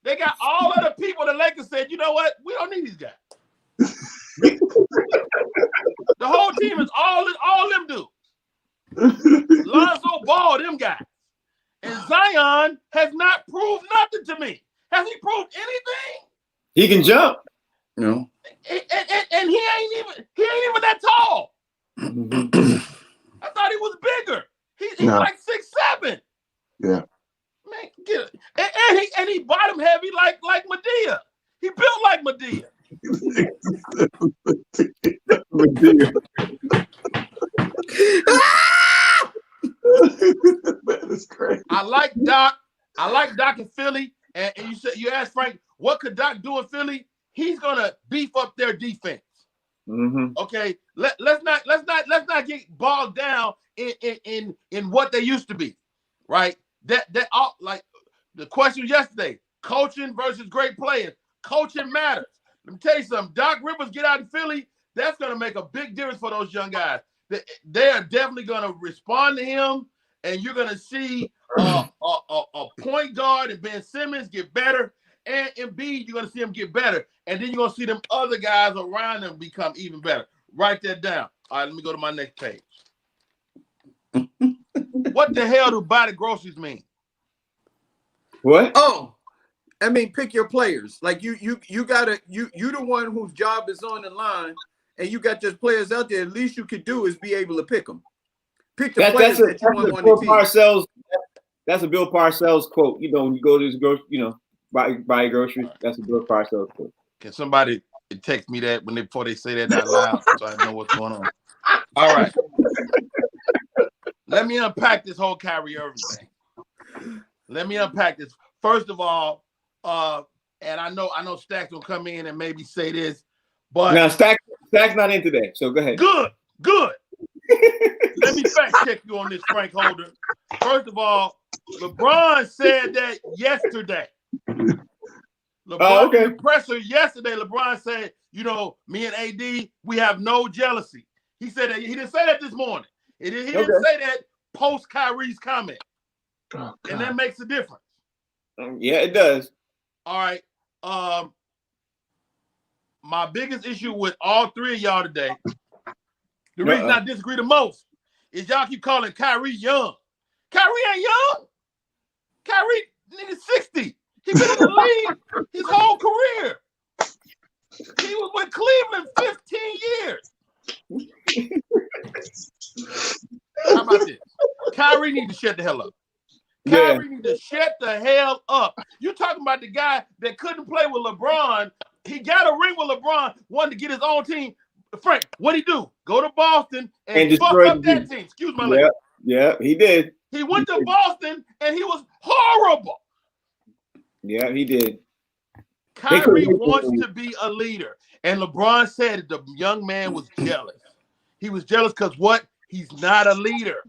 They got all of the people the Lakers said, you know what? We don't need these guys. The whole team is all them dudes. Lonzo Ball, them guys. And Zion has not proved nothing to me. Has he proved anything? He can jump. No. And he ain't even that tall. I thought he was bigger. He's like 6'7". Yeah. Man, get it. And he bottom heavy like Medea. He built like Medea. Man, it's crazy. I like Doc in Philly. And you asked Frank, what could Doc do in Philly? He's gonna beef up their defense. Mm-hmm. Okay, let's not get bogged down in what they used to be, right? That all like the question yesterday: coaching versus great players. Coaching matters. Let me tell you something. Doc Rivers get out in Philly. That's gonna make a big difference for those young guys. They are definitely gonna respond to him, and you're gonna see a point guard and Ben Simmons get better. And Embiid, you're going to see him get better. And then you're going to see them other guys around them become even better. Write that down. All right, let me go to my next page. What the hell do buy the groceries mean? What? Oh, I mean, pick your players. Like you gotta you the one whose job is on the line, and you got just players out there. At least you could do is be able to pick them. Pick the players that you want on the team. That's a Bill Parcells quote. You know, when you go to this grocery, buy groceries. Right. That's a Bill Parcells quote. Can somebody text me that before they say that out loud so I know what's going on? All right. Let me unpack this whole Kyrie Irving thing. Let me unpack this. First of all, and I know Stack's gonna come in and maybe say this, but now Stack's not in today, so go ahead. Good. Let me fact check you on this, Frank Holder. First of all, LeBron said that yesterday. LeBron in the presser yesterday, LeBron said, me and AD, we have no jealousy. He said that. He didn't say that this morning. He didn't say that post Kyrie's comment. Oh, and that makes a difference. Yeah, it does. All right. My biggest issue with all three of y'all today, the reason I disagree the most is y'all keep calling Kyrie young. Kyrie ain't young. Kyrie, nigga, 60. He been in the league his whole career. He was with Cleveland 15 years. How about this? Kyrie need to shut the hell up. Kyrie need to shut the hell up. You talking about the guy that couldn't play with LeBron. He got a ring with LeBron, wanted to get his own team. Frank, what'd he do? Go to Boston and fuck up that team. Excuse my language. Yeah, he did. He went to Boston and he was horrible. Yeah, he did. Kyrie wants to be a leader. And LeBron said the young man was jealous. He was jealous because what? He's not a leader.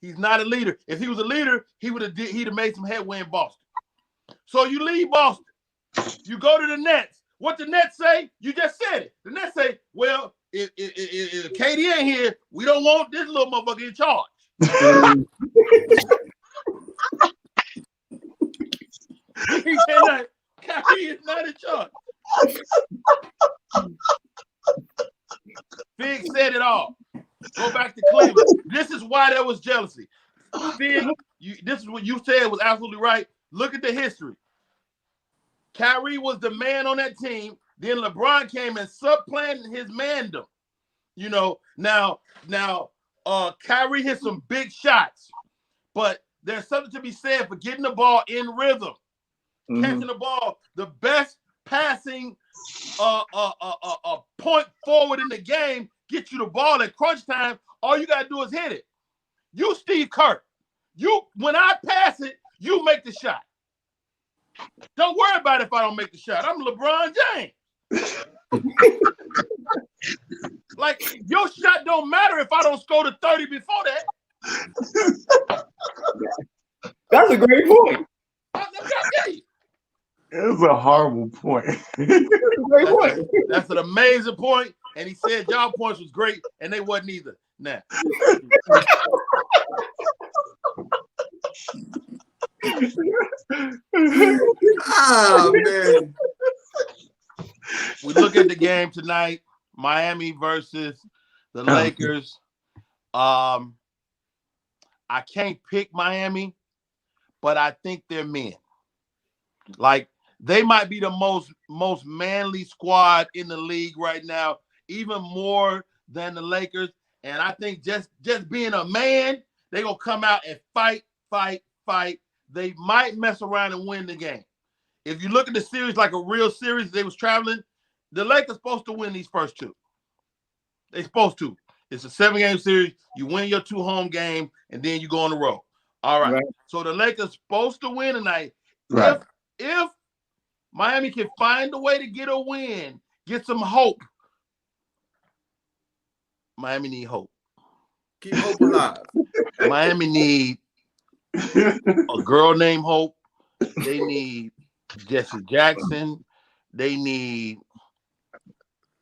He's not a leader. If he was a leader, he'd have made some headway in Boston. So you leave Boston. You go to the Nets. What the Nets say? You just said it. The Nets say, well, if KD ain't here, we don't want this little motherfucker in charge. He said, Kyrie is not in charge. Fig said it all. Go back to Cleveland. This is why there was jealousy. This is what you said was absolutely right. Look at the history. Kyrie was the man on that team. Then LeBron came and supplanted his mandem. You know, now, Kyrie hit some big shots, but there's something to be said for getting the ball in rhythm, catching the ball. The best passing point forward in the game, get you the ball at crunch time. All you gotta do is hit it. You Steve Kerr. When I pass it, you make the shot. Don't worry about it if I don't make the shot. I'm LeBron James. Like, your shot don't matter if I don't score the 30 before that. That's a great point. It's a horrible point. That's an amazing point. And he said y'all points was great, and they wasn't either. Now. Oh, man. We look at the game tonight, Miami versus the Lakers. I can't pick Miami, but I think they're men. Like, they might be the most manly squad in the league right now, even more than the Lakers. And I think just being a man, they're going to come out and fight. They might mess around and win the game. If you look at the series like a real series, they was traveling, the Lakers supposed to win these first two. They're supposed to. It's a 7-game series. You win your 2 home games, and then you go on the road. All right. So the Lakers supposed to win tonight. Right. If Miami can find a way to get a win, get some hope. Miami need hope. Keep hope alive. Miami need a girl named Hope. They need Jesse Jackson. They need.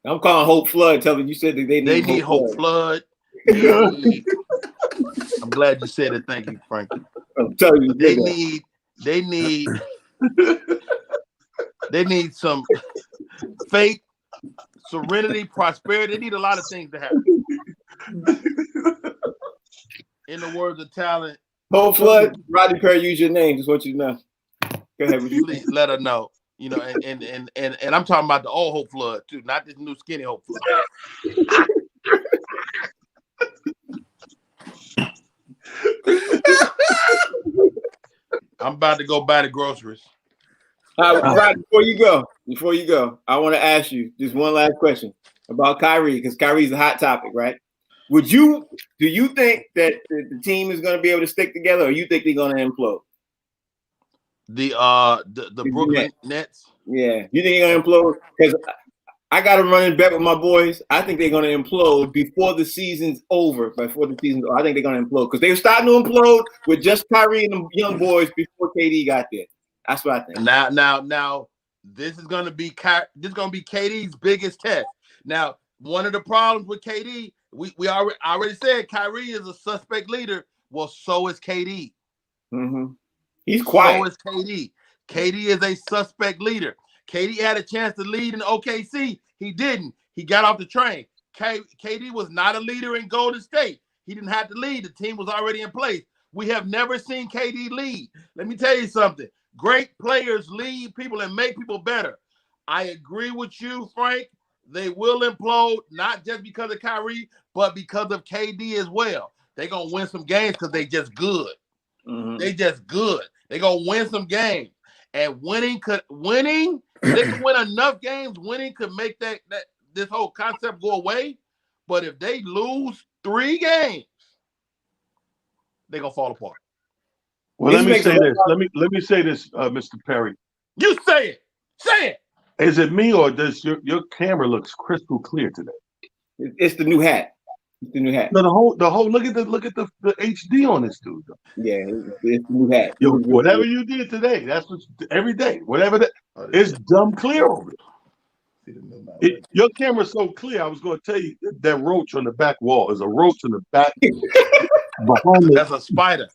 I'm calling Hope Flood. Telling you said that they need Hope Flood. I'm glad you said it. Thank you, Frank. I'm telling you, they need some faith, serenity, prosperity. They need a lot of things to happen. In the words of talent, Hope Flood, Rodney Perry, use your name. Just want you to know. Go ahead. Please let her know. You know, and I'm talking about the old Hope Flood too, not this new skinny Hope Flood. I'm about to go buy the groceries. Right, before you go, I want to ask you just one last question about Kyrie, because Kyrie's a hot topic, right? Do you think that the team is going to be able to stick together, or you think they're going to implode? The Brooklyn Nets. Yeah, you think they're going to implode? Because I got to run and bet with my boys. I think they're going to implode before the season's over. I think they're going to implode because they were starting to implode with just Kyrie and the young boys before KD got there. That's what I think. Now, this is going to be KD's biggest test. Now, one of the problems with KD, we already said Kyrie is a suspect leader. Well, so is KD. Mm-hmm. He's quiet. So is KD. KD is a suspect leader. KD had a chance to lead in OKC. He didn't. He got off the train. KD was not a leader in Golden State. He didn't have to lead. The team was already in place. We have never seen KD lead. Let me tell you something. Great players lead people and make people better. I agree with you, Frank. They will implode, not just because of Kyrie, but because of KD as well. They're going to win some games because they just good. Mm-hmm. They just good. They're going to win some games. And winning, they can win enough games. Winning could make this whole concept go away. But if they lose 3 games, they're going to fall apart. Well, let me say this. Let me say this, Mr. Perry. You say it. Say it. Is it me or does your camera looks crystal clear today? It's the new hat. It's the new hat. No, the whole look at the HD on this dude. Though. Yeah, it's the new hat. Yo, whatever you did today, that's what every day. Whatever that it's dumb clear over it. Your camera's so clear. I was going to tell you that roach on the back wall is a roach on the back. That's a spider.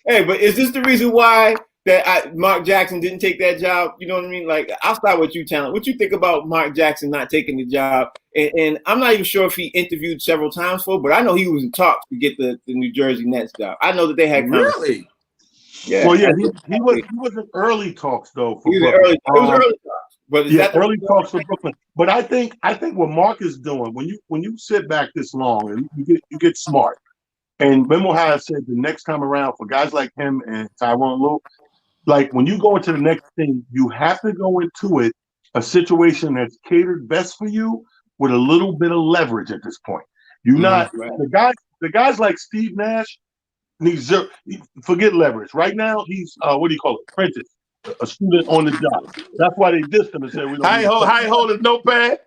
Hey, but is this the reason why that Mark Jackson didn't take that job? You know what I mean? Like, I'll start with you, Talent. What you think about Mark Jackson not taking the job? And I'm not even sure if he interviewed several times for, but I know he was in talks to get the New Jersey Nets job. I know that they had really. Yeah. Well, yeah, he was in early talks though for Brooklyn. It was early talks, but is that early talks for Brooklyn. But I think what Mark is doing when you sit back this long and you get smart. And remember how I said the next time around for guys like him and Tyronn Lue, like when you go into the next thing, you have to go into it a situation that's catered best for you with a little bit of leverage at this point. You're not right. the guys like Steve Nash needs forget leverage. Right now, he's what do you call it? Apprentice, a student on the job. That's why they dissed him and said we don't. High hold his notepad.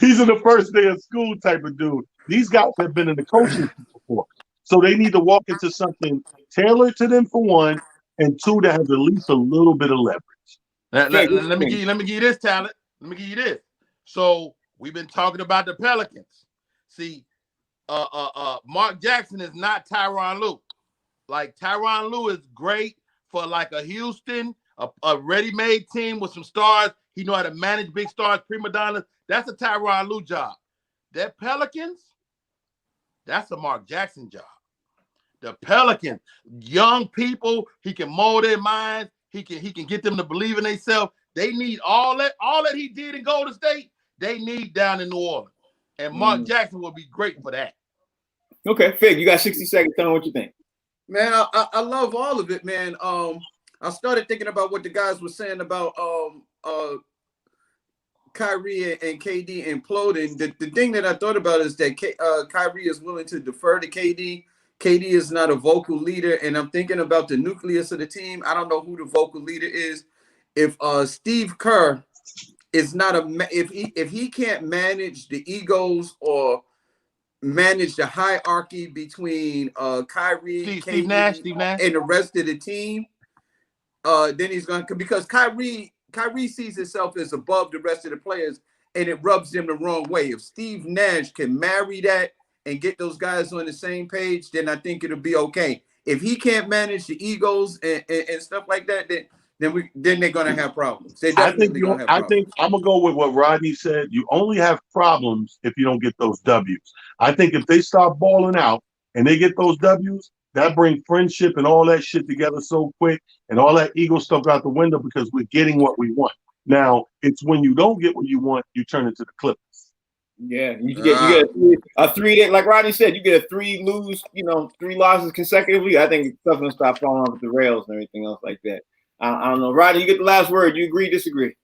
He's in the first day of school type of dude. These guys have been in the coaching before, so they need to walk into something tailored to them for one, and two that has at least a little bit of leverage. Let me give you this, Talent. Let me give you this. So we've been talking about the Pelicans. See, Mark Jackson is not Tyronn Lue. Like, Tyronn Lue is great for like a Houston, a ready-made team with some stars. He know how to manage big stars, prima donnas. That's a Tyronn Lue job. That Pelicans, that's a Mark Jackson job. The Pelicans, young people, he can mold their minds. He can get them to believe in themselves. They need all that he did in Golden State, they need down in New Orleans. And Mark Jackson will be great for that. Okay, Fig, you got 60 seconds. Tell me what you think. Man, I love all of it, man. I started thinking about what the guys were saying about Kyrie and KD imploding. The thing that I thought about is that Kyrie is willing to defer to KD. KD is not a vocal leader, and I'm thinking about the nucleus of the team. I don't know who the vocal leader is. If Steve Kerr is not if he can't manage the egos or manage the hierarchy between Kyrie, Steve Nash, and the rest of the team, then he's going to, because Kyrie sees himself as above the rest of the players, and it rubs them the wrong way. If Steve Nash can marry that and get those guys on the same page, then I think it'll be okay. If he can't manage the egos and stuff like that, then they're gonna have problems. I think I'm gonna go with what Rodney said. You only have problems if you don't get those W's. I think if they start balling out and they get those W's, that brings friendship and all that shit together so quick, and all that ego stuff out the window because we're getting what we want. Now it's when you don't get what you want, you turn into the Clippers. Yeah, you get a three, like Rodney said, you get a three losses consecutively. I think stuff gonna stop falling off the rails and everything else like that. I don't know, Rodney. You get the last word. You agree, disagree?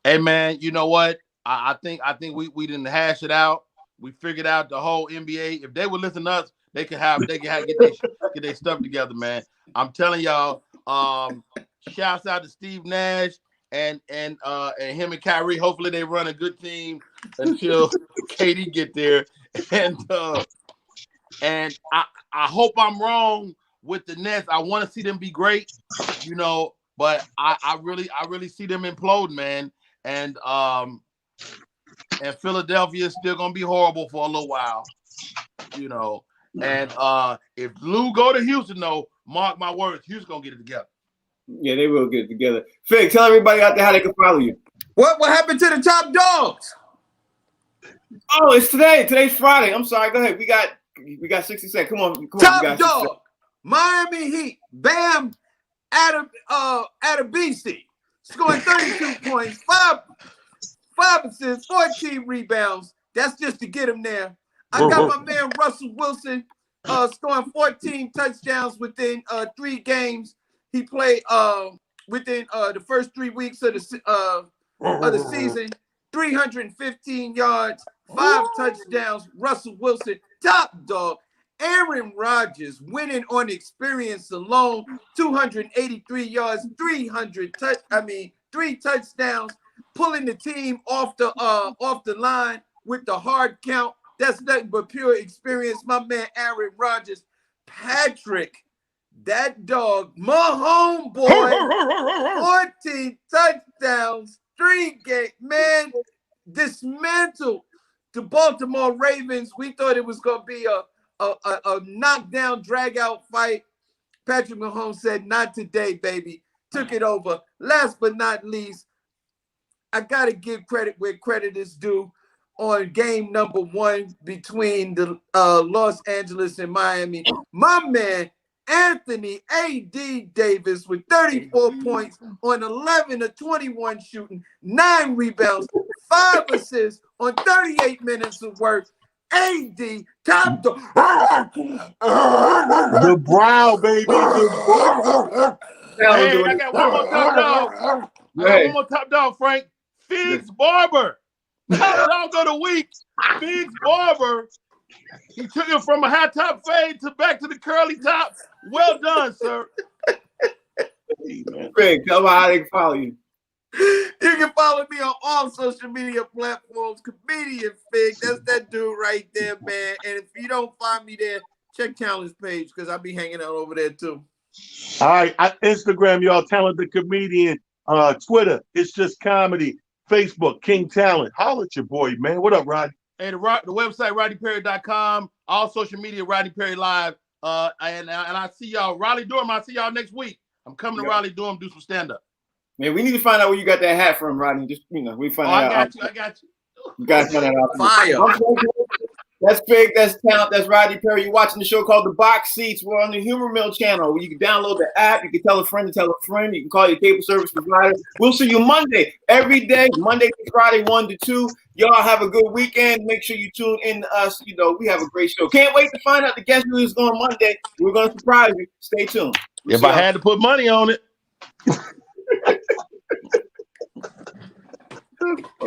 Hey man, you know what? I think we didn't hash it out. We figured out the whole NBA. If they would listen to us, they could get their stuff together, man. I'm telling y'all. Shouts out to Steve Nash and him and Kyrie. Hopefully they run a good team until KD get there. And I hope I'm wrong with the Nets. I want to see them be great, but I really see them implode, man. And Philadelphia is still gonna be horrible for a little while, And if Lou go to Houston, though, mark my words, Houston gonna get it together. Yeah, they will get it together. Fig, tell everybody out there how they can follow you. What happened to the top dogs? Oh, it's today. Today's Friday. I'm sorry. Go ahead. We got 60 seconds. Come on. Top dog. Miami Heat. Bam Adebisi scoring 32 points, 5 assists, 14 rebounds. That's just to get him there. I got my man Russell Wilson scoring 14 touchdowns within 3 games. He played within the first 3 weeks of the season. 315 yards, 5 touchdowns. Russell Wilson, top dog. Aaron Rodgers winning on experience alone. 283 yards, 3 touchdowns, pulling the team off the line with the hard count. That's nothing but pure experience. My man Aaron Rodgers, Patrick, that dog, my homeboy, 14 touchdowns, 3 games. Man, dismantled the Baltimore Ravens. We thought it was going to be a knockdown, drag-out fight. Patrick Mahomes said, "Not today, baby." Took it over. Last but not least, I got to give credit where credit is due on game number 1 between the Los Angeles and Miami. My man, Anthony A.D. Davis with 34 points on 11 of 21 shooting, 9 rebounds, 5 assists on 38 minutes of work. A.D. top dog. The brow, baby. Hey, I got one more top dog. I got one more top dog, Frank. Figs Barber. Top dog of the week. Figs Barber. He took it from a high top fade to back to the curly top. Well done, sir. Fig, tell me how they can follow you. You can follow me on all social media platforms. Comedian Fig. That's that dude right there, man. And if you don't find me there, check Talent's page because I'll be hanging out over there too. All right, Instagram, y'all, Talented Comedian. Twitter, It's Just Comedy. Facebook, King Talent. Holla at your boy, man. What up, Rodney? And the website, RodneyPerry.com. All social media, Rodney Perry Live. And I see y'all. Raleigh Durham, I'll see y'all next week. I'm coming to Raleigh Durham, do some stand-up. Man, we need to find out where you got that hat from, Rodney. Just, we find out. I got you. You guys find that out. Fire. That's Fig, that's Talent, that's Rodney Perry. You're watching the show called The Box Seats. We're on the Humor Mill channel where you can download the app. You can tell a friend to tell a friend. You can call your cable service provider. We'll see you Monday, every day, Monday to Friday, 1 to 2. Y'all have a good weekend. Make sure you tune in to us. We have a great show. Can't wait to find out the guest who is going Monday. We're going to surprise you. Stay tuned. If I had to put money on it.